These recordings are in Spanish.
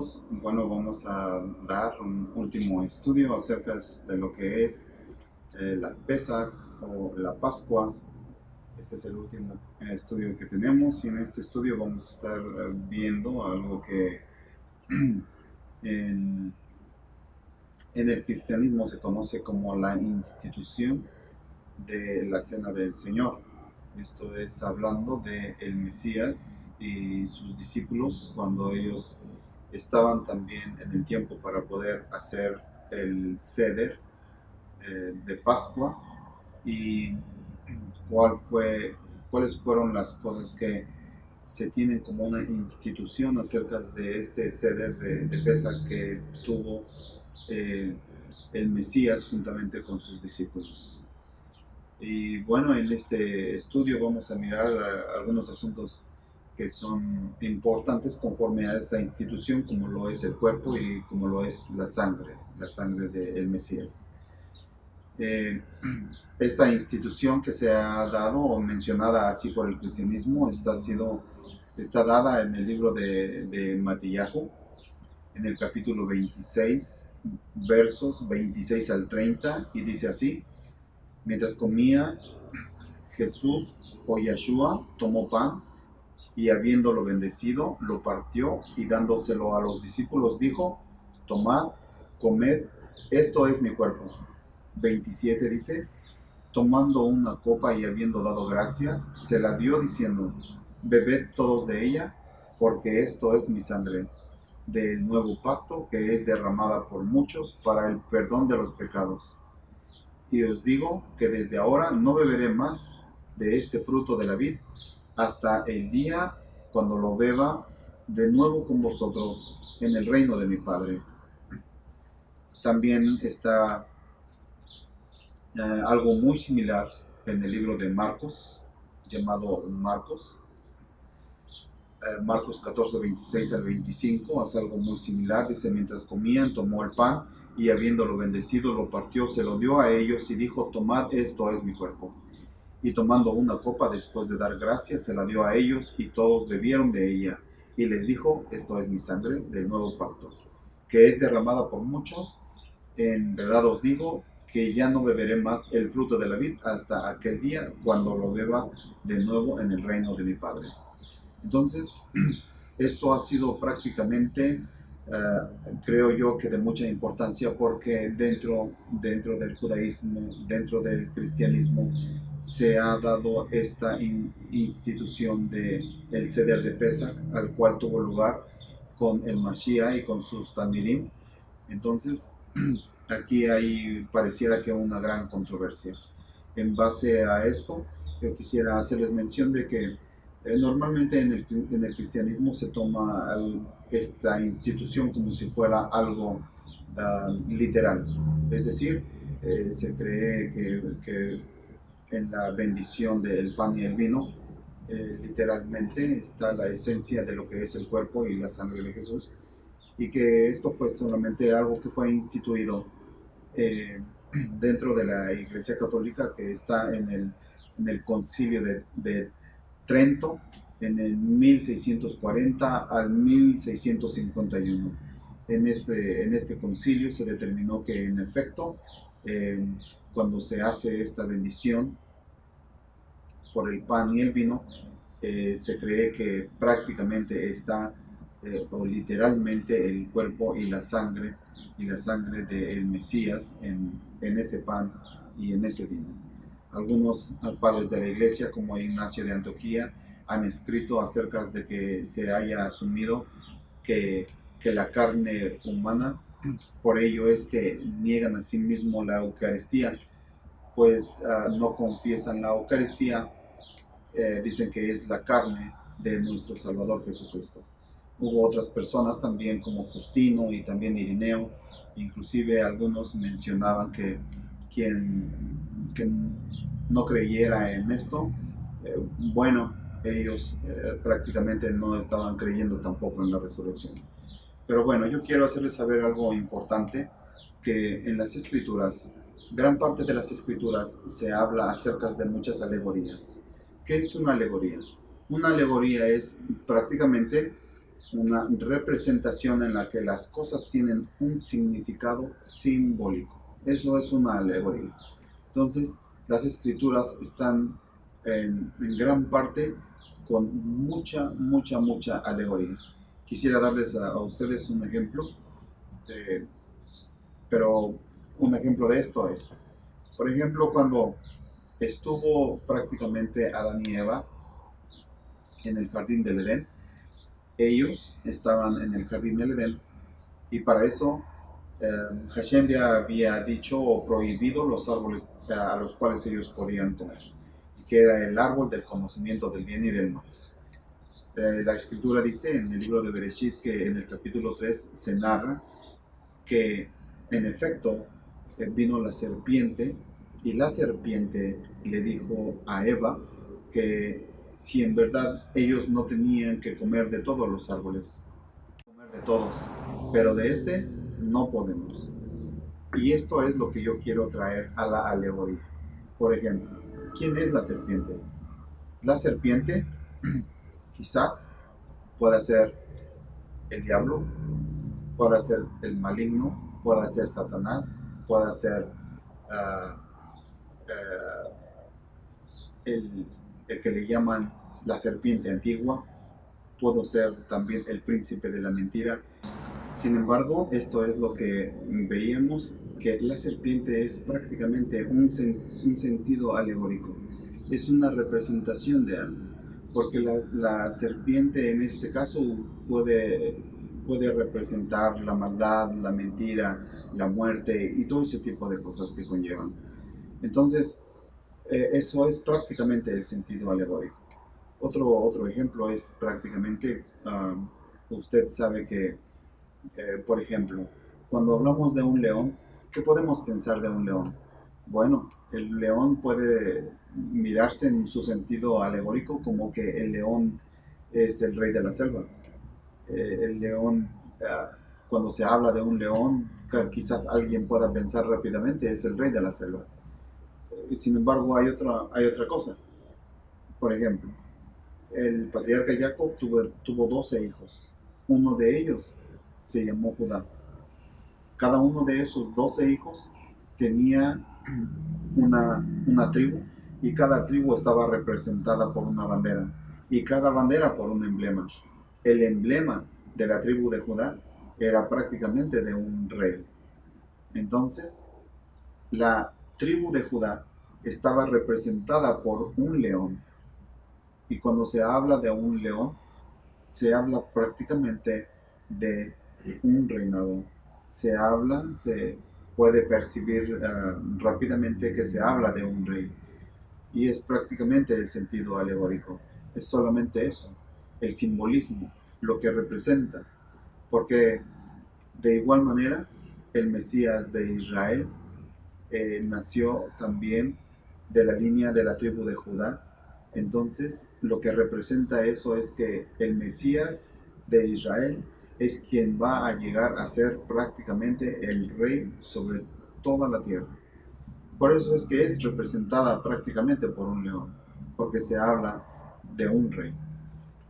todos. Bueno, vamos a dar un último estudio acerca de lo que es la Pesaj o la Pascua. Este es el último estudio que tenemos y en este estudio vamos a estar viendo algo que en, en el cristianismo se conoce como la institución de la Cena del Señor. Esto es hablando de el Mesías y sus discípulos cuando ellos estaban también en el tiempo para poder hacer el ceder de Pascua y cuáles fueron las cosas que se tienen como una institución acerca de este ceder de Pesach que tuvo eh, el Mesías juntamente con sus discípulos. Y bueno, en este estudio vamos a mirar algunos asuntos que son importantes conforme a esta institución, como lo es el cuerpo y como lo es la sangre del Mesías. Eh, esta institución que se ha dado o mencionada así por el cristianismo está dada en el libro de Matillahu, en el capítulo 26, versos 26 al 30, y dice así: mientras comía, Jesús o Yeshua tomó pan y habiéndolo bendecido, lo partió y dándoselo a los discípulos dijo: tomad, comed, esto es mi cuerpo. 27 dice: tomando una copa y habiendo dado gracias, se la dio diciendo: bebed todos de ella, porque esto es mi sangre del nuevo pacto que es derramada por muchos para el perdón de los pecados. Y os digo que desde ahora no beberé más de este fruto de la vid hasta el día cuando lo beba de nuevo con vosotros en el reino de mi Padre. También está algo muy similar en el libro de Marcos, llamado Marcos 14, 26 al 25, hace algo muy similar. Dice: mientras comían, tomó el pan y habiéndolo bendecido, lo partió, se lo dio a ellos y dijo: tomad, esto es mi cuerpo. Y tomando una copa, después de dar gracias, se la dio a ellos y todos bebieron de ella. Y les dijo: esto es mi sangre del nuevo pacto, que es derramada por muchos. En verdad os digo que ya no beberé más el fruto de la vid hasta aquel día cuando lo beba de nuevo en el reino de mi Padre. Entonces, esto ha sido prácticamente, creo yo, que de mucha importancia, porque dentro del judaísmo, dentro del cristianismo, se ha dado esta institución de el Seder de Pesach, al cual tuvo lugar con el Mashiach y con sus Talmidim. Entonces, aquí hay pareciera que una gran controversia. En base a esto, yo quisiera hacerles mención de que normalmente en el cristianismo se toma esta institución como si fuera algo literal. Es decir, se cree que en la bendición del pan y el vino, literalmente está la esencia de lo que es el cuerpo y la sangre de Jesús, y que esto fue solamente algo que fue instituido eh, dentro de la Iglesia Católica, que está en el concilio de Trento en el 1640 al 1651. En este concilio se determinó que en efecto, eh, cuando se hace esta bendición por el pan y el vino, se cree que prácticamente está o literalmente el cuerpo y la sangre del Mesías en ese pan y en ese vino. Algunos padres de la iglesia, como Ignacio de Antioquía, han escrito acerca de que se haya asumido que la carne humana, por ello es que niegan a sí mismo la Eucaristía, pues no confiesan la Eucaristía, dicen que es la carne de nuestro Salvador Jesucristo. Hubo otras personas también como Justino y también Irineo, inclusive algunos mencionaban que quien no creyera en esto, bueno, ellos prácticamente no estaban creyendo tampoco en la resurrección. Pero bueno, yo quiero hacerles saber algo importante, que en las escrituras, gran parte de las escrituras se habla acerca de muchas alegorías. ¿Qué es una alegoría? Una alegoría es prácticamente una representación en la que las cosas tienen un significado simbólico. Eso es una alegoría. Entonces, las escrituras están en gran parte con mucha alegoría. Quisiera darles a ustedes un ejemplo, eh, pero un ejemplo de esto es, por ejemplo, cuando estuvo prácticamente Adán y Eva en el jardín del Edén, ellos estaban en el jardín del Edén y para eso Hashem ya había dicho o prohibido los árboles a los cuales ellos podían comer, que era el árbol del conocimiento del bien y del mal. La escritura dice en el libro de Bereshit que en el capítulo 3 se narra que en efecto vino la serpiente y la serpiente le dijo a Eva que si en verdad ellos no tenían que comer de todos los árboles, comer de todos, pero de este no podemos. Y esto es lo que yo quiero traer a la alegoría. Por ejemplo, ¿quién es la serpiente? La serpiente quizás pueda ser el diablo, pueda ser el maligno, pueda ser Satanás, pueda ser uh, uh, el que le llaman la serpiente antigua, puedo ser también el príncipe de la mentira. Sin embargo, esto es lo que veíamos, que la serpiente es prácticamente un sentido alegórico, es una representación de algo, porque la serpiente en este caso puede representar la maldad, la mentira, la muerte y todo ese tipo de cosas que conllevan. Entonces, eso es prácticamente el sentido alegórico. Otro ejemplo es prácticamente, usted sabe que, por ejemplo, cuando hablamos de un león, ¿qué podemos pensar de un león? Bueno, el león puede mirarse en su sentido alegórico como que el león es el rey de la selva. El león, cuando se habla de un león, quizás alguien pueda pensar rápidamente, es el rey de la selva. Sin embargo, hay otra cosa. Por ejemplo, el patriarca Jacob tuvo 12 hijos. Uno de ellos se llamó Judá. Cada uno de esos 12 hijos tenía una tribu y cada tribu estaba representada por una bandera y cada bandera por un emblema. El emblema de la tribu de Judá era prácticamente de un rey. Entonces, la tribu de Judá estaba representada por un león. Y cuando se habla de un león, se habla prácticamente de un reinado. Se puede percibir rápidamente que se habla de un rey. Y es prácticamente el sentido alegórico. Es solamente eso, el simbolismo, lo que representa. Porque de igual manera, el Mesías de Israel nació también de la línea de la tribu de Judá. Entonces, lo que representa eso es que el Mesías de Israel es quien va a llegar a ser prácticamente el rey sobre toda la tierra. Por eso es que es representada prácticamente por un león, porque se habla de un rey.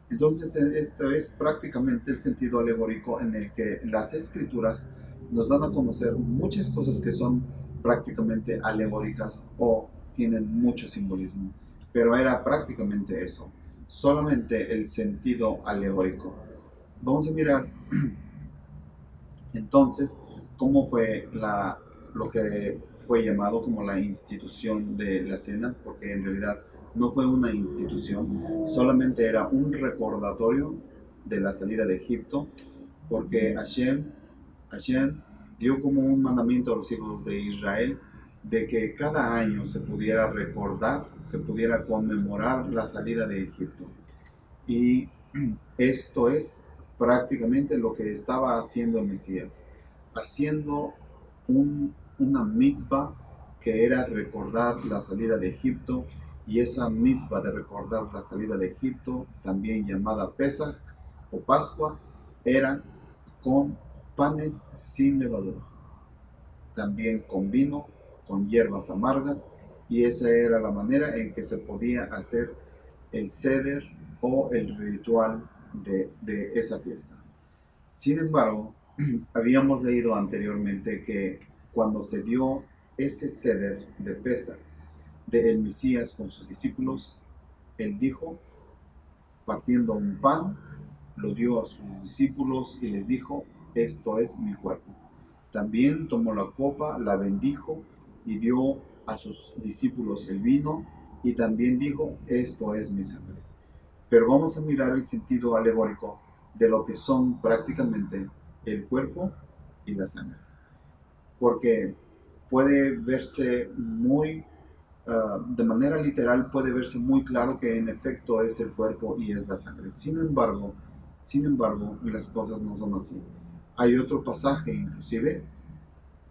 Entonces, esto es prácticamente el sentido alegórico en el que las escrituras nos dan a conocer muchas cosas que son prácticamente alegóricas o tienen mucho simbolismo. Pero era prácticamente eso, solamente el sentido alegórico. Vamos a mirar entonces cómo fue lo que fue llamado como la institución de la cena, porque en realidad no fue una institución, solamente era un recordatorio de la salida de Egipto, porque Hashem dio como un mandamiento a los hijos de Israel de que cada año se pudiera recordar, se pudiera conmemorar la salida de Egipto. Y esto es prácticamente lo que estaba haciendo el Mesías, haciendo una mitzvah que era recordar la salida de Egipto, y esa mitzvah de recordar la salida de Egipto, también llamada Pesach o Pascua, era con panes sin levadura, también con vino, con hierbas amargas, y esa era la manera en que se podía hacer el seder o el ritual de esa fiesta. Sin embargo, habíamos leído anteriormente que cuando se dio ese ceder de Pesaj de el Mesías con sus discípulos, él dijo, partiendo un pan, lo dio a sus discípulos y les dijo, esto es mi cuerpo. También tomó la copa, la bendijo y dio a sus discípulos el vino y también dijo, esto es mi sangre. Pero vamos a mirar el sentido alegórico de lo que son prácticamente el cuerpo y la sangre. Porque puede verse muy, de manera literal, puede verse muy claro que en efecto es el cuerpo y es la sangre. Sin embargo, las cosas no son así. Hay otro pasaje, inclusive,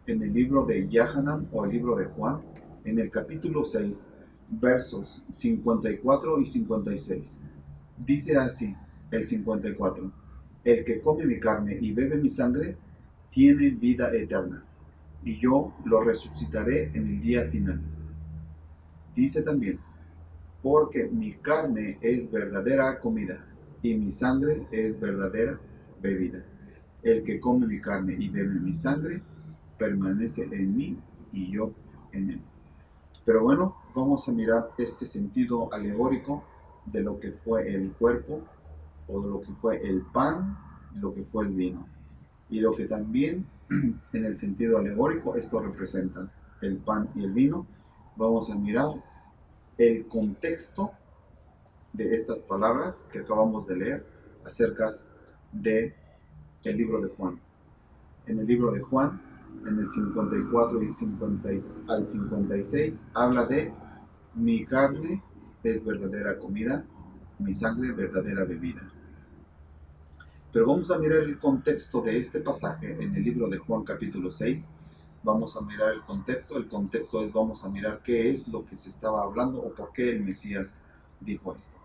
en el libro de Yahanan o el libro de Juan, en el capítulo 6, versos 54 y 56. Dice así, el 54, el que come mi carne y bebe mi sangre, tiene vida eterna, y yo lo resucitaré en el día final. Dice también, porque mi carne es verdadera comida, y mi sangre es verdadera bebida. El que come mi carne y bebe mi sangre, permanece en mí y yo en él. Pero bueno, vamos a mirar este sentido alegórico de lo que fue el cuerpo, o de lo que fue el pan, lo que fue el vino. Y lo que también, en el sentido alegórico, esto representa el pan y el vino. Vamos a mirar el contexto de estas palabras que acabamos de leer acerca de el libro de Juan. En el libro de Juan, en el 54 y 50 al 56, habla de mi carne es verdadera comida, mi sangre verdadera bebida. Pero vamos a mirar el contexto de este pasaje en el libro de Juan capítulo 6. Vamos a mirar el contexto. El contexto es, vamos a mirar qué es lo que se estaba hablando o por qué el Mesías dijo esto.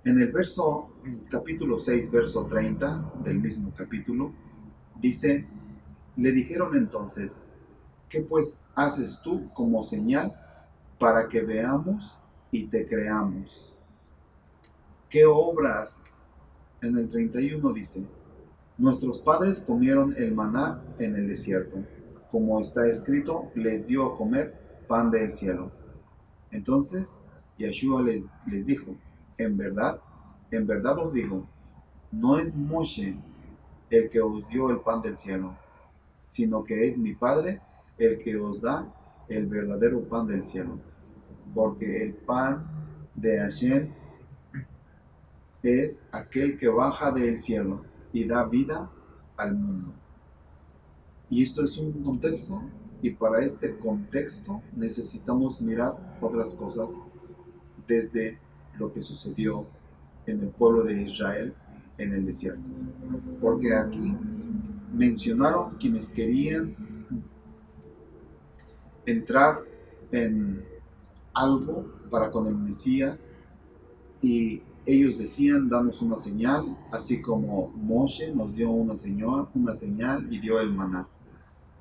En el capítulo 6, verso 30 del mismo capítulo, dice, le dijeron entonces, ¿qué pues haces tú como señal para que veamos y te creamos? ¿Qué obra haces? En el 31 dice, nuestros padres comieron el maná en el desierto, como está escrito, les dio a comer pan del cielo. Entonces Yeshua les dijo, en verdad os digo, no es Moshe el que os dio el pan del cielo, sino que es mi Padre el que os da el verdadero pan del cielo. Porque el pan de Hashem es aquel que baja del cielo y da vida al mundo. Y esto es un contexto, y para este contexto necesitamos mirar otras cosas desde lo que sucedió en el pueblo de Israel en el desierto. Porque aquí mencionaron quienes querían entrar en algo para con el Mesías, y ellos decían, danos una señal, así como Moshe nos dio una señal y dio el maná.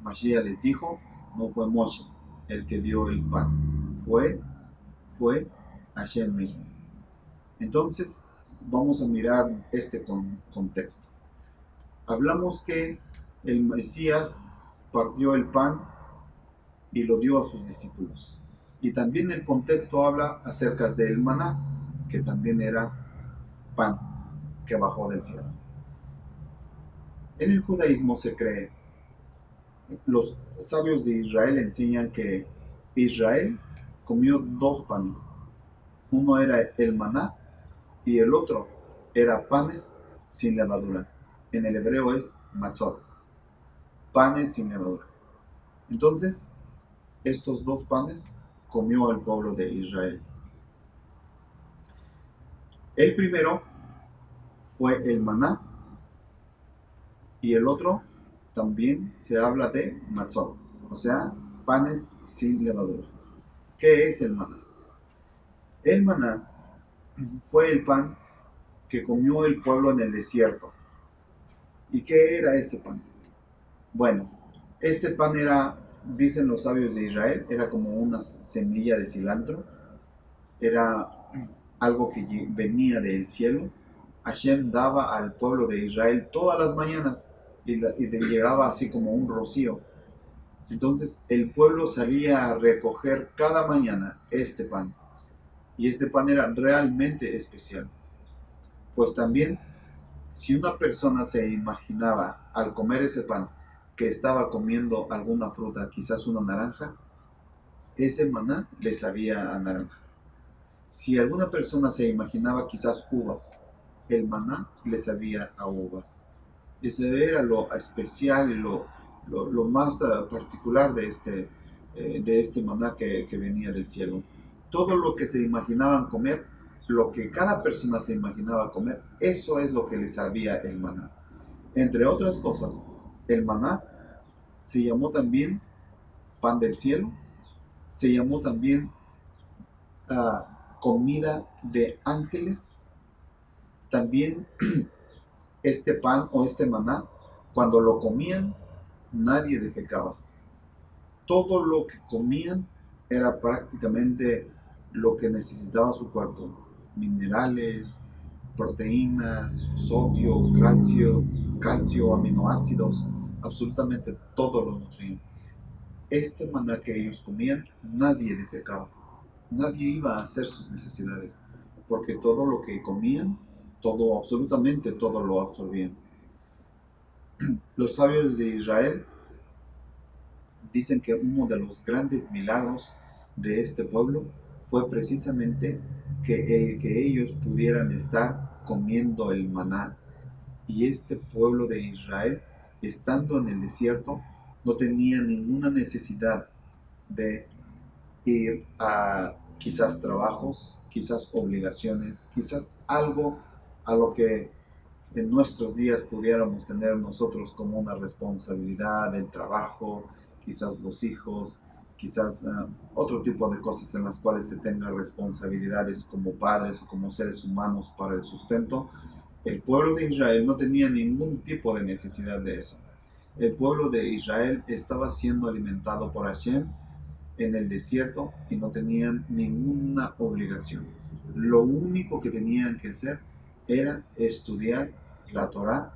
Mashiach les dijo, no fue Moshe el que dio el pan, fue Hashem mismo. Entonces, vamos a mirar este contexto. Hablamos que el Mesías partió el pan y lo dio a sus discípulos. Y también el contexto habla acerca del maná, que también era pan que bajó del cielo. En el judaísmo se cree, los sabios de Israel enseñan que Israel comió dos panes. Uno era el maná y el otro era panes sin levadura. En el hebreo es matzot, panes sin levadura. Entonces, estos dos panes comió el pueblo de Israel. El primero fue el maná y el otro también se habla de matzot, o sea, panes sin levadura. ¿Qué es el maná? El maná fue el pan que comió el pueblo en el desierto. ¿Y qué era ese pan? Bueno, este pan era, dicen los sabios de Israel, era como una semilla de cilantro, era algo que venía del cielo Hashem daba al pueblo de Israel todas las mañanas y le llegaba así como un rocío. Entonces el pueblo salía a recoger cada mañana este pan. Y este pan era realmente especial. Pues también, si una persona se imaginaba al comer ese pan que estaba comiendo alguna fruta, quizás una naranja, ese maná le sabía a naranja. Si alguna persona se imaginaba quizás uvas, el maná le sabía a uvas. Eso era lo especial y lo más particular de este maná que venía del cielo. Todo lo que se imaginaban comer, lo que cada persona se imaginaba comer, eso es lo que le sabía el maná. Entre otras cosas, el maná se llamó también pan del cielo, se llamó también comida de ángeles. También este pan o este maná, cuando lo comían, nadie defecaba. Todo lo que comían era prácticamente lo que necesitaba su cuerpo. Minerales, proteínas, sodio, calcio, aminoácidos, absolutamente todo lo nutrían. Este maná que ellos comían, nadie defecaba. Nadie iba a hacer sus necesidades, porque todo lo que comían, todo, absolutamente todo lo absorbían. Los sabios de Israel dicen que uno de los grandes milagros de este pueblo fue precisamente que ellos pudieran estar comiendo el maná. Y este pueblo de Israel, estando en el desierto, no tenía ninguna necesidad de ir a quizás trabajos, quizás obligaciones, quizás algo a lo que en nuestros días pudiéramos tener nosotros como una responsabilidad, el trabajo, quizás los hijos, quizás otro tipo de cosas en las cuales se tengan responsabilidades como padres o como seres humanos para el sustento. El pueblo de Israel no tenía ningún tipo de necesidad de eso. El pueblo de Israel estaba siendo alimentado por Hashem en el desierto y no tenían ninguna obligación. Lo único que tenían que hacer era estudiar la Torá,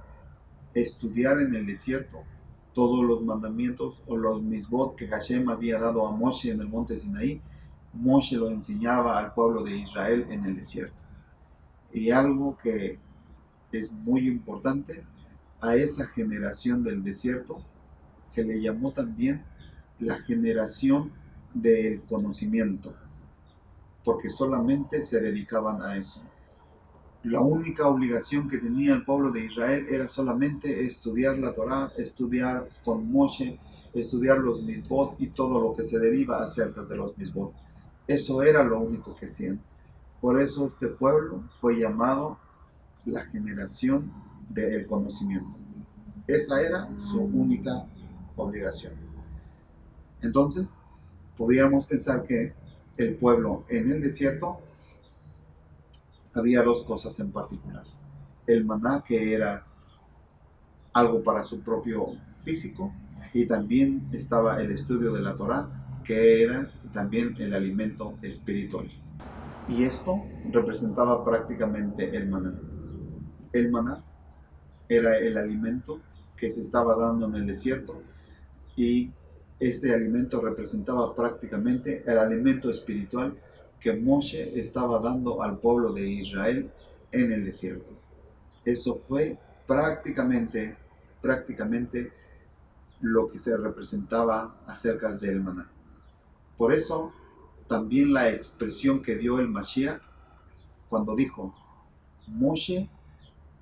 estudiar en el desierto todos los mandamientos o los misbot que Hashem había dado a Moshe en el monte Sinaí. Moshe lo enseñaba al pueblo de Israel en el desierto. Y algo que es muy importante, a esa generación del desierto se le llamó también la generación del conocimiento, porque solamente se dedicaban a eso. La única obligación que tenía el pueblo de Israel era solamente estudiar la Torá, estudiar con Moshe, estudiar los misbot y todo lo que se deriva acerca de los misbot. Eso era lo único que hacían. Por eso este pueblo fue llamado la generación del conocimiento. Esa era su única obligación. Entonces, podríamos pensar que el pueblo en el desierto había dos cosas en particular. El maná, que era algo para su propio físico, y también estaba el estudio de la Torá, que era también el alimento espiritual. Y esto representaba prácticamente el maná. El maná era el alimento que se estaba dando en el desierto y ese alimento representaba prácticamente el alimento espiritual que Moshe estaba dando al pueblo de Israel en el desierto. Eso fue prácticamente lo que se representaba acerca del maná. Por eso también la expresión que dio el Mashiach cuando dijo: Moshe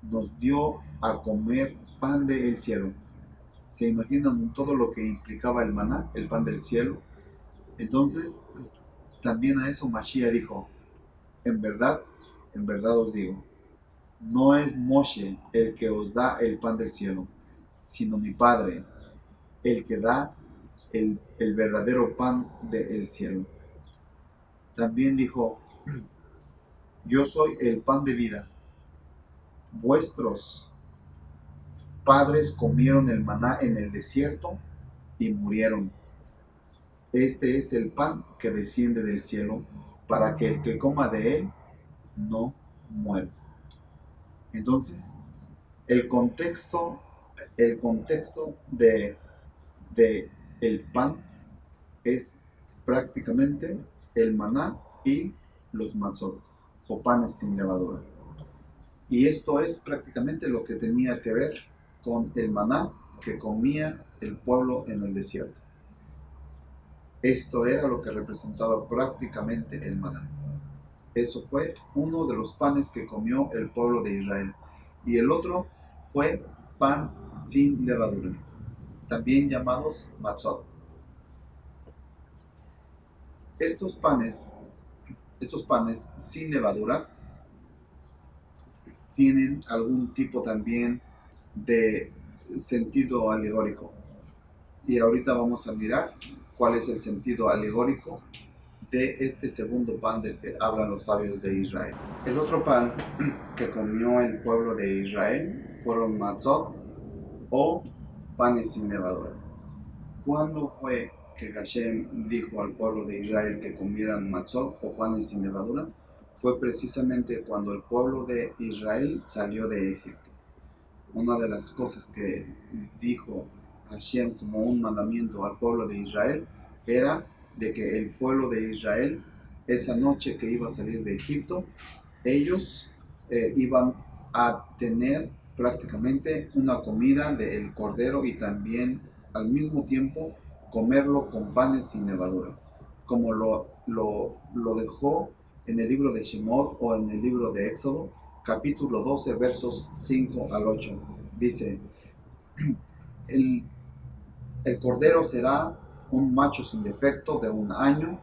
nos dio a comer pan del cielo. ¿Se imaginan todo lo que implicaba el maná, el pan del cielo? Entonces, también a eso Mashiach dijo: en verdad os digo, no es Moshe el que os da el pan del cielo, sino mi Padre, el que da el verdadero pan del cielo. También dijo: yo soy el pan de vida. Vuestros padres comieron el maná en el desierto y murieron. Este es el pan que desciende del cielo, para que el que coma de él no muera. Entonces, el contexto, el contexto de el pan es prácticamente el maná y los matzot, o panes sin levadura. Y esto es prácticamente lo que tenía que ver con el maná que comía el pueblo en el desierto. Esto era lo que representaba prácticamente el maná. Eso fue uno de los panes que comió el pueblo de Israel. Y el otro fue pan sin levadura, también llamados matzot. Estos panes sin levadura tienen algún tipo también de sentido alegórico. Y ahorita vamos a mirar cuál es el sentido alegórico de este segundo pan del que hablan los sabios de Israel. El otro pan que comió el pueblo de Israel fueron matzot o panes sin levadura. ¿Cuándo fue que Hashem dijo al pueblo de Israel que comieran matzot o panes sin levadura? Fue precisamente cuando el pueblo de Israel salió de Egipto. Una de las cosas que dijo Hashem como un mandamiento al pueblo de Israel era de que el pueblo de Israel, esa noche que iba a salir de Egipto, ellos iban a tener prácticamente una comida del cordero y también al mismo tiempo comerlo con panes sin levadura, como lo dejó en el libro de Shemot o en el libro de Éxodo, capítulo 12, versos 5 al 8. Dice, el, el cordero será un macho sin defecto de 1 año,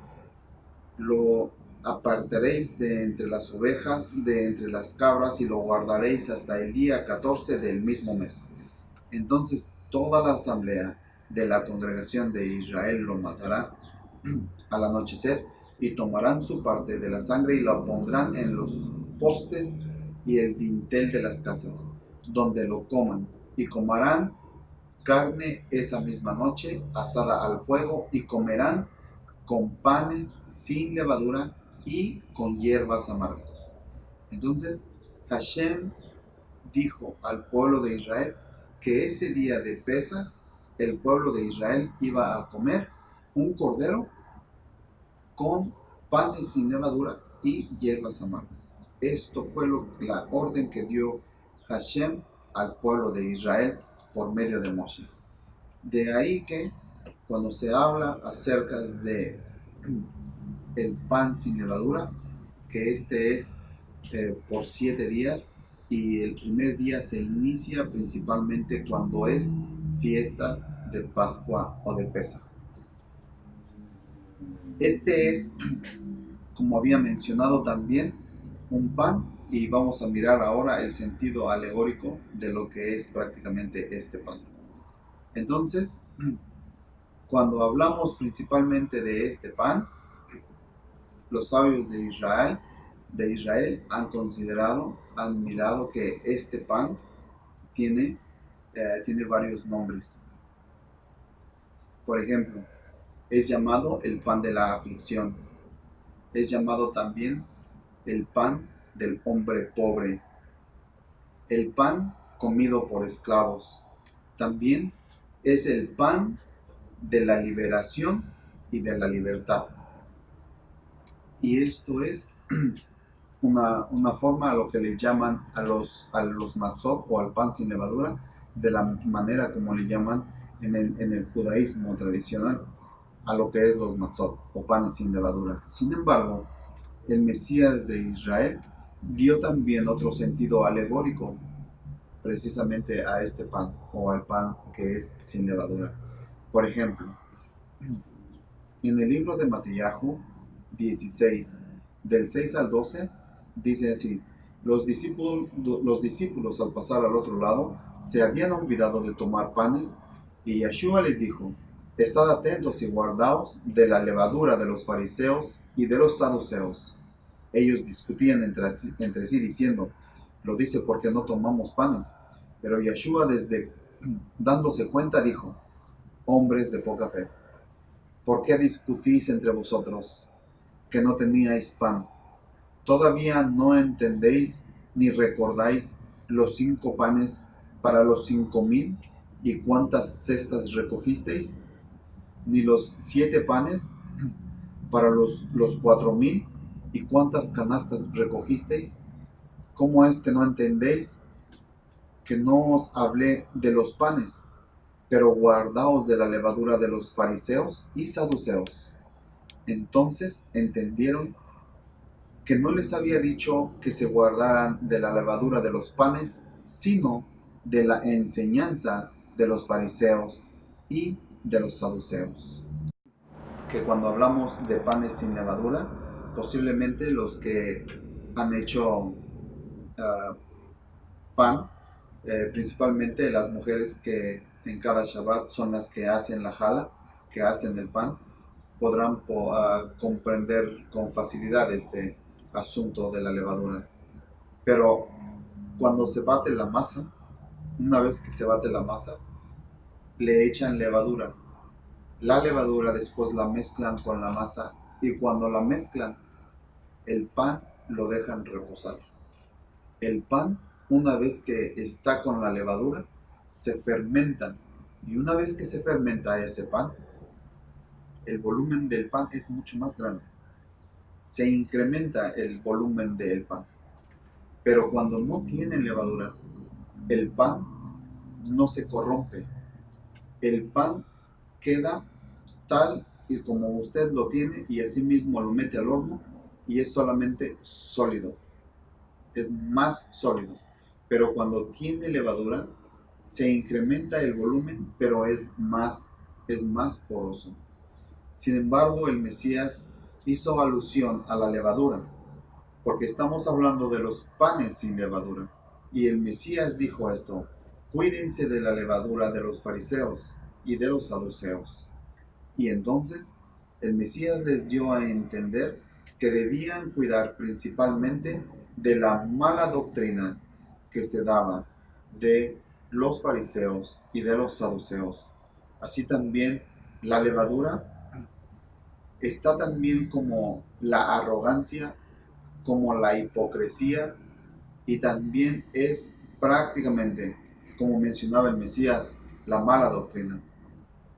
lo apartaréis de entre las ovejas, de entre las cabras, y lo guardaréis hasta el día 14 del mismo mes. Entonces toda la asamblea de la congregación de Israel lo matará al anochecer, y tomarán su parte de la sangre y la pondrán en los postes y el dintel de las casas, donde lo coman, y comerán carne esa misma noche asada al fuego, y comerán con panes sin levadura y con hierbas amargas. Entonces Hashem dijo al pueblo de Israel que ese día de Pesaj el pueblo de Israel iba a comer un cordero con panes sin levadura y hierbas amargas. Esto fue la orden que dio Hashem al pueblo de Israel por medio de Moshe. De ahí que cuando se habla acerca de el pan sin levaduras, que este es por 7 días, y el primer día se inicia principalmente cuando es fiesta de Pascua o de Pesaj. Este es, como había mencionado también, un pan, y vamos a mirar ahora el sentido alegórico de lo que es prácticamente este pan. Entonces, cuando hablamos principalmente de este pan, los sabios de Israel han considerado, han mirado que este pan tiene varios nombres. Por ejemplo, es llamado el pan de la aflicción, es llamado también el pan del hombre pobre, el pan comido por esclavos, también es el pan de la liberación y de la libertad. Y esto es una forma a lo que le llaman a los matzot o al pan sin levadura, de la manera como le llaman en el judaísmo tradicional a lo que es los matzot o panes sin levadura. Sin embargo, el Mesías de Israel dio también otro sentido alegórico precisamente a este pan o al pan que es sin levadura. Por ejemplo, en el libro de Matillahu 16, del 6 al 12, dice así: los discípulos al pasar al otro lado se habían olvidado de tomar panes, y Yeshua les dijo: estad atentos y guardaos de la levadura de los fariseos y de los saduceos. Ellos discutían entre sí diciendo: lo dice porque no tomamos panes. Pero Yeshua, desde dándose cuenta, dijo: hombres de poca fe, ¿por qué discutís entre vosotros que no teníais pan? ¿Todavía no entendéis ni recordáis los 5 panes para los 5,000, y cuántas cestas recogisteis? Ni los 7 panes para los 4,000, y cuántas canastas recogisteis. ¿Cómo es que no entendéis que no os hablé de los panes? Pero guardaos de la levadura de los fariseos y saduceos. Entonces entendieron que no les había dicho que se guardaran de la levadura de los panes, sino de la enseñanza de los fariseos y de los saduceos. Que cuando hablamos de panes sin levadura, posiblemente los que han hecho pan, principalmente las mujeres que en cada Shabbat son las que hacen la jala, que hacen el pan, podrán comprender con facilidad este asunto de la levadura. Pero cuando se bate la masa, una vez que se bate la masa, le echan levadura. La levadura después la mezclan con la masa, y cuando la mezclan, el pan lo dejan reposar. El pan, una vez que está con la levadura, se fermenta, y una vez que se fermenta ese pan, el volumen del pan es mucho más grande. Se incrementa el volumen del pan. Pero cuando no tiene levadura, el pan no se corrompe. El pan queda tal y como usted lo tiene, y así mismo lo mete al horno y es solamente sólido. Es más sólido. Pero cuando tiene levadura, se incrementa el volumen, pero es más poroso. Sin embargo, el Mesías hizo alusión a la levadura, porque estamos hablando de los panes sin levadura. Y el Mesías dijo esto: cuídense de la levadura de los fariseos y de los saduceos. Y entonces el Mesías les dio a entender que debían cuidar principalmente de la mala doctrina que se daba de los fariseos y de los saduceos. Así también la levadura está también como la arrogancia, como la hipocresía, y también es prácticamente, como mencionaba el Mesías, la mala doctrina.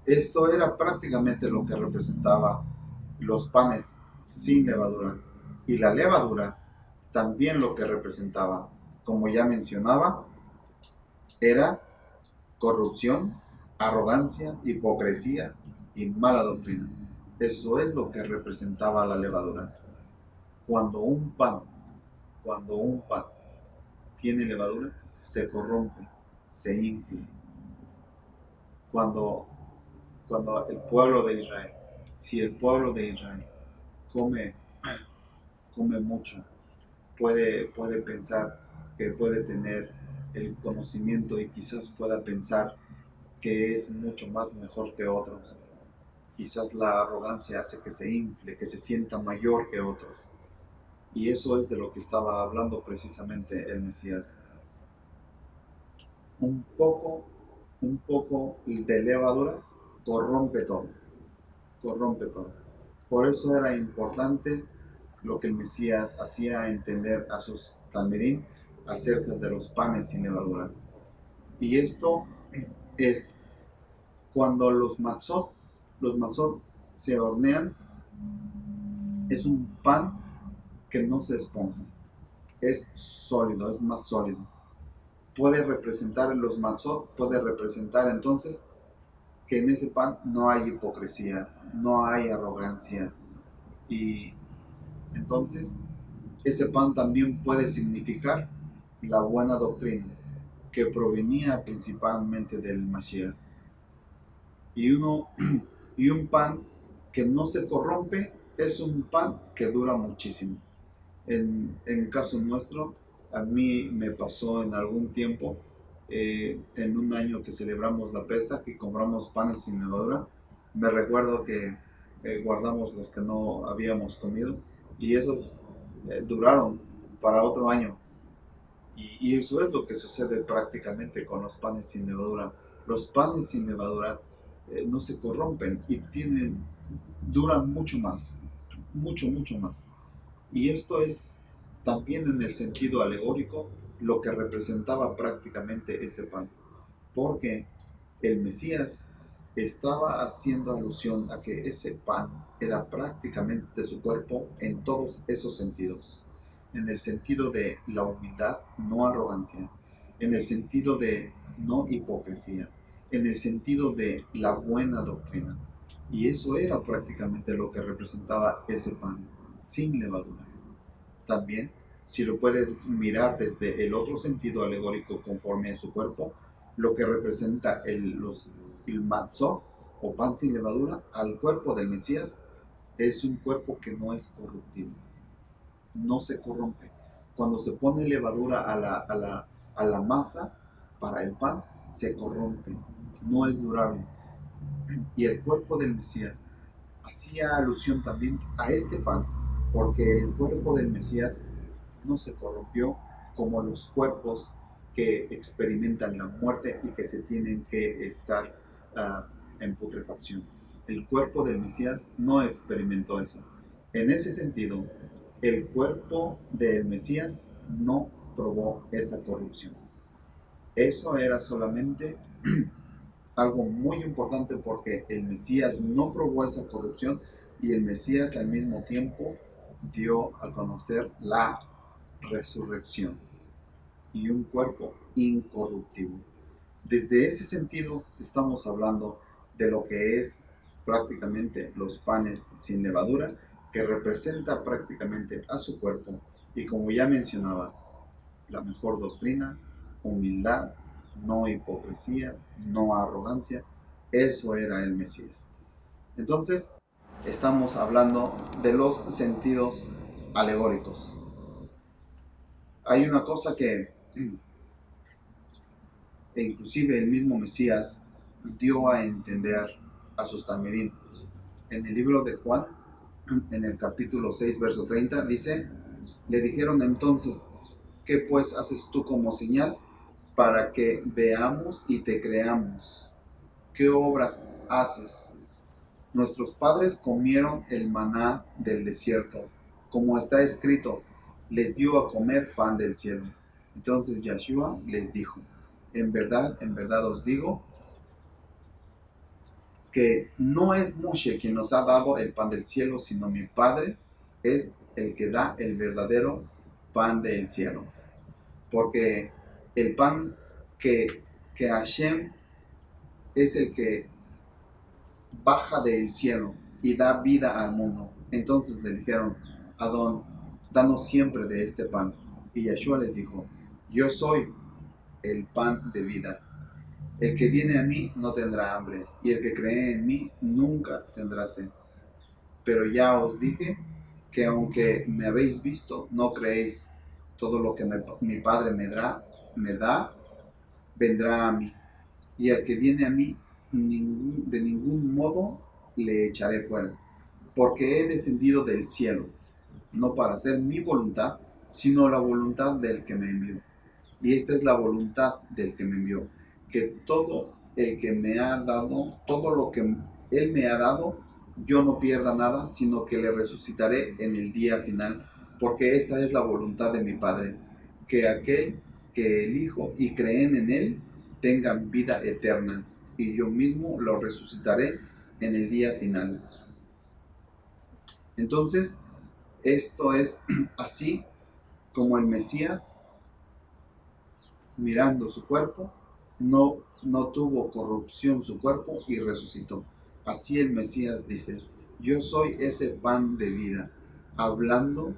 Esto era prácticamente lo que representaba los panes sin levadura, y la levadura también lo que representaba, como ya mencionaba, era corrupción, arrogancia, hipocresía y mala doctrina. Eso es lo que representaba la levadura. Cuando un pan tiene levadura, se corrompe, se infla. Cuando el pueblo de Israel, si el pueblo de Israel come mucho, puede pensar que puede tener el conocimiento, y quizás pueda pensar que es mucho más mejor que otros. Quizás la arrogancia hace que se infle, que se sienta mayor que otros. Y eso es de lo que estaba hablando precisamente el Mesías. Un poco de levadura corrompe todo. Por eso era importante lo que el Mesías hacía entender a sus talmidim acerca de los panes sin levadura. Y esto es cuando los matzot se hornean, es un pan que no se esponja, es sólido, es más sólido. Puede representar los matzot, puede representar entonces que en ese pan no hay hipocresía, no hay arrogancia, y entonces ese pan también puede significar la buena doctrina que provenía principalmente del Mashiach. Y un pan que no se corrompe es un pan que dura muchísimo. En el caso nuestro, a mí me pasó en algún tiempo, en un año que celebramos la Pesaj y compramos panes sin levadura. Me recuerdo que guardamos los que no habíamos comido, y esos duraron para otro año. Y eso es lo que sucede prácticamente con los panes sin levadura. Los panes sin levadura no se corrompen y duran mucho más, mucho más. Y esto es también en el sentido alegórico lo que representaba prácticamente ese pan, porque el Mesías estaba haciendo alusión a que ese pan era prácticamente su cuerpo en todos esos sentidos. En el sentido de la humildad, no arrogancia. En el sentido de no hipocresía. En el sentido de la buena doctrina. Y eso era prácticamente lo que representaba ese pan, sin levadura. También, si lo puedes mirar desde el otro sentido alegórico conforme a su cuerpo, lo que representa el matzó o pan sin levadura al cuerpo del Mesías es un cuerpo que no es corruptible, no se corrompe. Cuando se pone levadura a la masa para el pan, se corrompe, no es durable. Y el cuerpo del Mesías hacía alusión también a este pan, porque el cuerpo del Mesías no se corrompió como los cuerpos que experimentan la muerte y que se tienen que estar en putrefacción. El cuerpo del Mesías no experimentó eso. En ese sentido, el cuerpo del Mesías no probó esa corrupción. Eso era solamente algo muy importante porque el Mesías no probó esa corrupción y el Mesías al mismo tiempo dio a conocer la resurrección y un cuerpo incorruptible. Desde ese sentido estamos hablando de lo que es prácticamente los panes sin levadura, que representa prácticamente a su cuerpo y, como ya mencionaba, la mejor doctrina, humildad, no hipocresía, no arrogancia. Eso era el Mesías. Entonces, estamos hablando de los sentidos alegóricos. Hay una cosa que inclusive el mismo Mesías dio a entender a sus talmidim. En el libro de Juan, en el capítulo 6, verso 30, dice, le dijeron entonces, ¿qué pues haces tú como señal para que veamos y te creamos? ¿Qué obras haces? Nuestros padres comieron el maná del desierto, como está escrito, les dio a comer pan del cielo. Entonces Yeshua les dijo, en verdad os digo, que no es Moshe quien nos ha dado el pan del cielo, sino mi Padre es el que da el verdadero pan del cielo. Porque el pan que Hashem es el que baja del cielo y da vida al mundo. Entonces le dijeron, Adón, danos siempre de este pan. Y Yeshua les dijo, yo soy el pan de vida. El que viene a mí no tendrá hambre, y el que cree en mí nunca tendrá sed. Pero ya os dije que aunque me habéis visto, no creéis. Todo lo que mi Padre me da, vendrá a mí. Y al que viene a mí, de ningún modo le echaré fuera. Porque he descendido del cielo, no para hacer mi voluntad, sino la voluntad del que me envió. Y esta es la voluntad del que me envió, que todo el que me ha dado, todo lo que él me ha dado, yo no pierda nada, sino que le resucitaré en el día final, porque esta es la voluntad de mi Padre, que aquel que elijo y creen en él tengan vida eterna, y yo mismo lo resucitaré en el día final. Entonces, esto es así como el Mesías, mirando su cuerpo, no tuvo corrupción su cuerpo y resucitó. Así el Mesías dice, yo soy ese pan de vida, hablando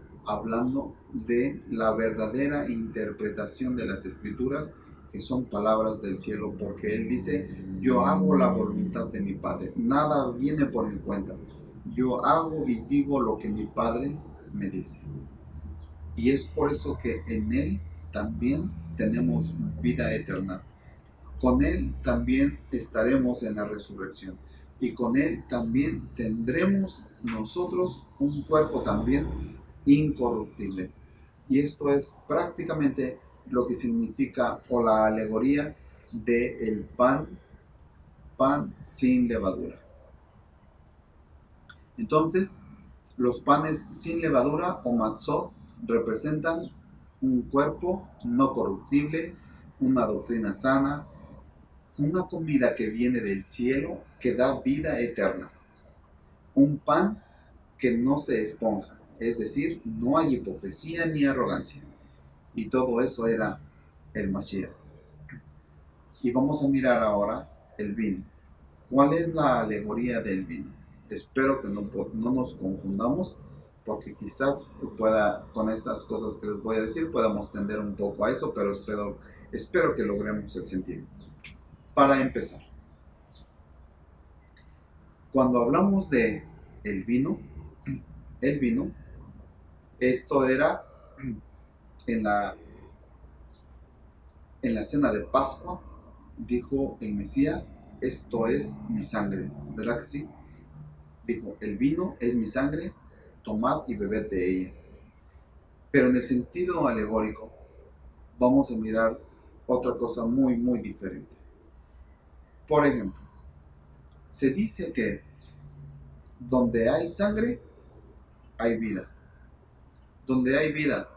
de la verdadera interpretación de las Escrituras, que son palabras del cielo, porque Él dice, yo hago la voluntad de mi Padre, nada viene por mi cuenta, yo hago y digo lo que mi Padre me dice. Y es por eso que en Él también tenemos vida eterna. Con Él también estaremos en la resurrección. Y con Él también tendremos nosotros un cuerpo también incorruptible. Y esto es prácticamente lo que significa o la alegoría del pan sin levadura. Entonces, los panes sin levadura o matzot representan un cuerpo no corruptible, una doctrina sana, una comida que viene del cielo que da vida eterna, un pan que no se esponja, es decir, no hay hipocresía ni arrogancia. Y todo eso era el Mashiach. Y vamos a mirar ahora el vino. ¿Cuál es la alegoría del vino? Espero que no nos confundamos, porque quizás con estas cosas que les voy a decir, podamos tender un poco a eso, pero espero que logremos el sentido. Para empezar, cuando hablamos de el vino, el vino, esto era en la, en la cena de Pascua, dijo el Mesías, esto es mi sangre, ¿verdad que sí? Dijo, el vino es mi sangre, tomad y bebed de ella. Pero en el sentido alegórico, vamos a mirar otra cosa muy, muy diferente. Por ejemplo, se dice que donde hay sangre, hay vida. Donde hay vida,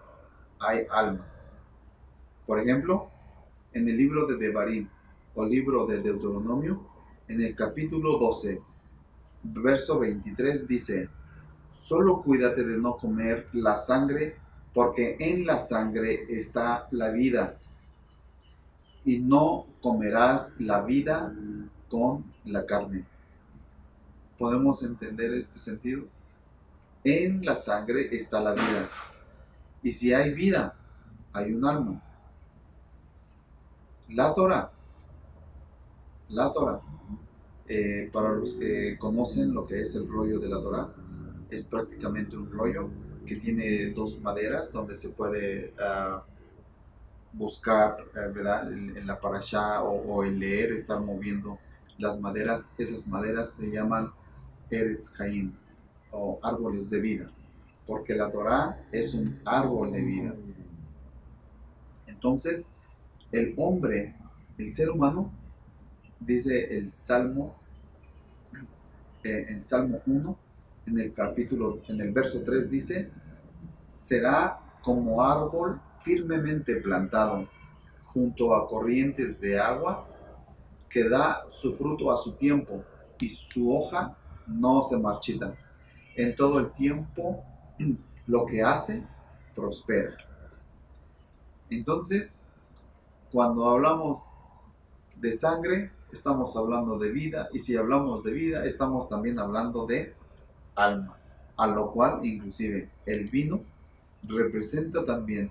hay alma. Por ejemplo, en el libro de Devarim, o libro de Deuteronomio, en el capítulo 12, verso 23 dice, solo cuídate de no comer la sangre, porque en la sangre está la vida, y no comerás la vida con la carne. ¿Podemos entender este sentido? En la sangre está la vida, y si hay vida, hay un alma. La Torah, la Torah, para los que conocen lo que es el rollo de la Torah, es prácticamente un rollo que tiene dos maderas donde se puede buscar, ¿verdad? En la parashá o el leer, estar moviendo las maderas. Esas maderas se llaman Eretz Chaim o árboles de vida, porque la Torah es un árbol de vida. Entonces, el hombre, el ser humano, dice el Salmo 1, en el verso 3 dice, será como árbol firmemente plantado junto a corrientes de agua, que da su fruto a su tiempo y su hoja no se marchita. En todo el tiempo lo que hace prospera. Entonces, cuando hablamos de sangre, estamos hablando de vida, y si hablamos de vida, estamos también hablando de alma, a lo cual inclusive el vino representa también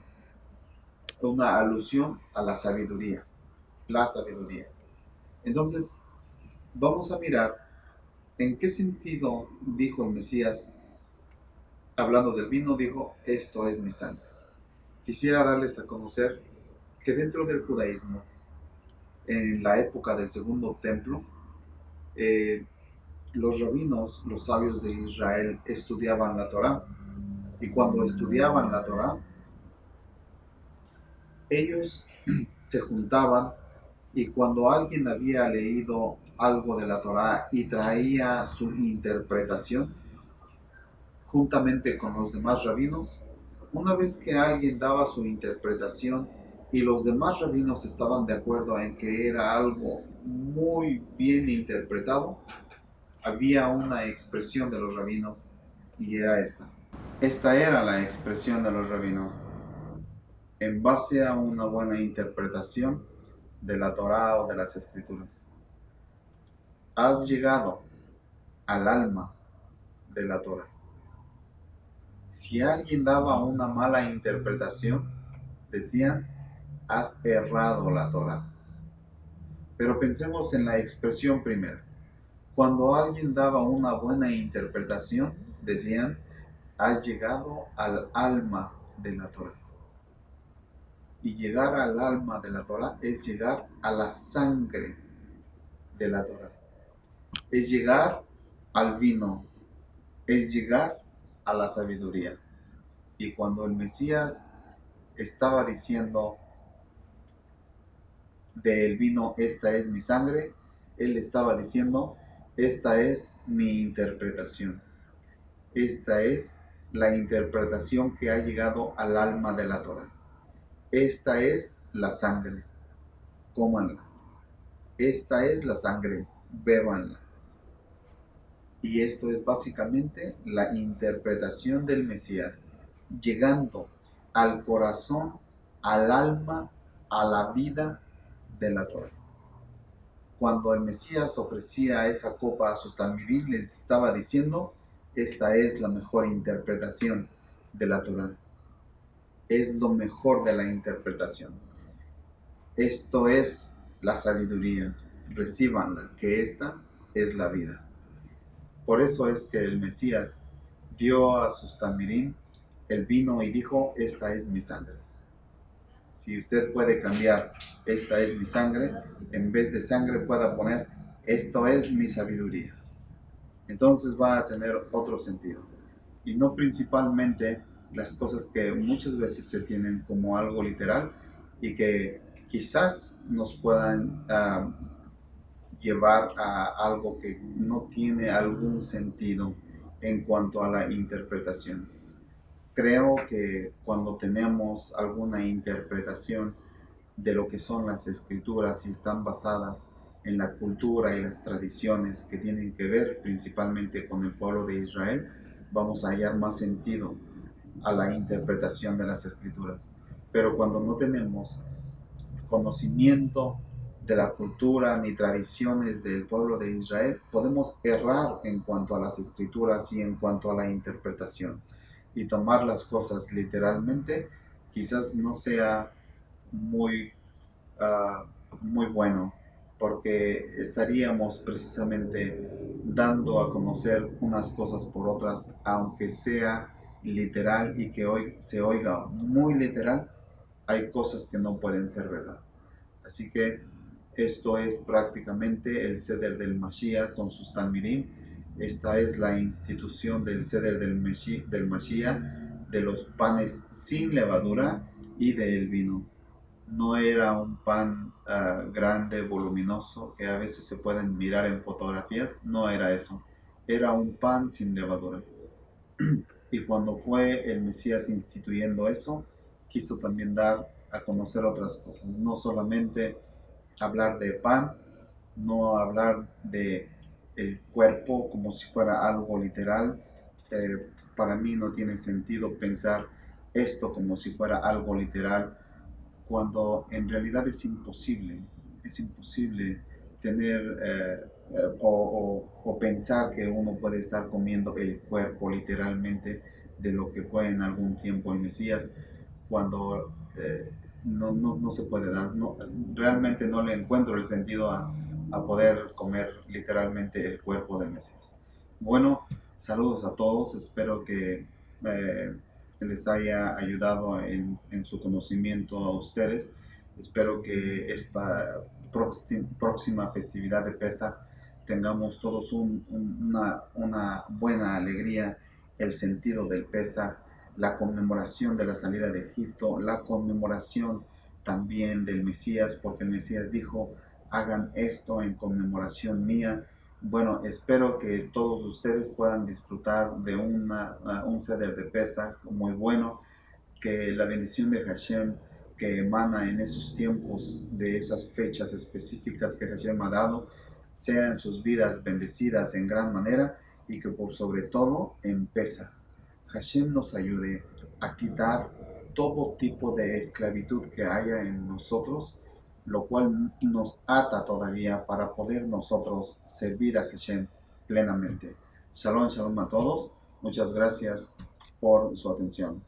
una alusión a la sabiduría, la sabiduría. Entonces, vamos a mirar en qué sentido dijo el Mesías, hablando del vino, dijo, esto es mi sangre. Quisiera darles a conocer que dentro del judaísmo, en la época del segundo templo, los rabinos, los sabios de Israel, estudiaban la Torá. Y cuando estudiaban la Torá, ellos se juntaban, y cuando alguien había leído algo de la Torá y traía su interpretación, juntamente con los demás rabinos, una vez que alguien daba su interpretación y los demás rabinos estaban de acuerdo en que era algo muy bien interpretado, había una expresión de los rabinos, y era esta. Esta era la expresión de los rabinos. En base a una buena interpretación de la Torá o de las Escrituras, has llegado al alma de la Torá. Si alguien daba una mala interpretación, decían, has errado la Torá. Pero pensemos en la expresión primera. Cuando alguien daba una buena interpretación, decían, has llegado al alma de la Torá. Y llegar al alma de la Torá es llegar a la sangre de la Torá. Es llegar al vino, es llegar a la sabiduría. Y cuando el Mesías estaba diciendo del vino, esta es mi sangre, él estaba diciendo, esta es mi interpretación. Esta es la interpretación que ha llegado al alma de la Torá. esta es la sangre, cómanla. Esta es la sangre, bébanla. Y esto es básicamente la interpretación del Mesías, llegando al corazón, al alma, a la vida de la Torá. Cuando el Mesías ofrecía esa copa a sus talmidim, les estaba diciendo, esta es la mejor interpretación de la Torá. Es lo mejor de la interpretación. Esto es la sabiduría. Recíbanla, que esta es la vida. Por eso es que el Mesías dio a sus talmidim el vino y dijo, esta es mi sangre. Si usted puede cambiar, esta es mi sangre, en vez de sangre pueda poner, esto es mi sabiduría. Entonces va a tener otro sentido. Y no principalmente las cosas que muchas veces se tienen como algo literal y que quizás nos puedan llevar a algo que no tiene algún sentido en cuanto a la interpretación. Creo que cuando tenemos alguna interpretación de lo que son las escrituras y están basadas en la cultura y las tradiciones que tienen que ver principalmente con el pueblo de Israel, vamos a hallar más sentido a la interpretación de las escrituras. Pero cuando no tenemos conocimiento de la cultura ni tradiciones del pueblo de Israel, podemos errar en cuanto a las escrituras y en cuanto a la interpretación. Y tomar las cosas literalmente quizás no sea muy, muy bueno, porque estaríamos precisamente dando a conocer unas cosas por otras, aunque sea literal y que hoy se oiga muy literal, hay cosas que no pueden ser verdad. Así que esto es prácticamente el Seder del Mashiach con sus talmidim. Esta es la institución del Seder del Mashiach, de los panes sin levadura y del vino. No era un pan grande, voluminoso, que a veces se pueden mirar en fotografías. No era eso. Era un pan sin levadura. Y cuando fue el Mesías instituyendo eso, quiso también dar a conocer otras cosas. No solamente hablar de pan, no hablar de el cuerpo como si fuera algo literal. Para mí no tiene sentido pensar esto como si fuera algo literal, cuando en realidad es imposible tener o pensar que uno puede estar comiendo el cuerpo literalmente de lo que fue en algún tiempo el Mesías, cuando no se puede dar. No, realmente no le encuentro el sentido a poder comer literalmente el cuerpo del Mesías. Bueno, saludos a todos, espero que les haya ayudado en su conocimiento a ustedes. Espero que esta próxima festividad de Pesaj tengamos todos una buena alegría, el sentido del Pesaj, la conmemoración de la salida de Egipto, la conmemoración también del Mesías, porque el Mesías dijo, hagan esto en conmemoración mía. Bueno, espero que todos ustedes puedan disfrutar de un Seder de Pesaj muy bueno, que la bendición de Hashem que emana en esos tiempos de esas fechas específicas que Hashem ha dado, sea en sus vidas bendecidas en gran manera y que por sobre todo en Pesaj Hashem nos ayude a quitar todo tipo de esclavitud que haya en nosotros, lo cual nos ata todavía para poder nosotros servir a Hashem plenamente. Shalom, shalom a todos. Muchas gracias por su atención.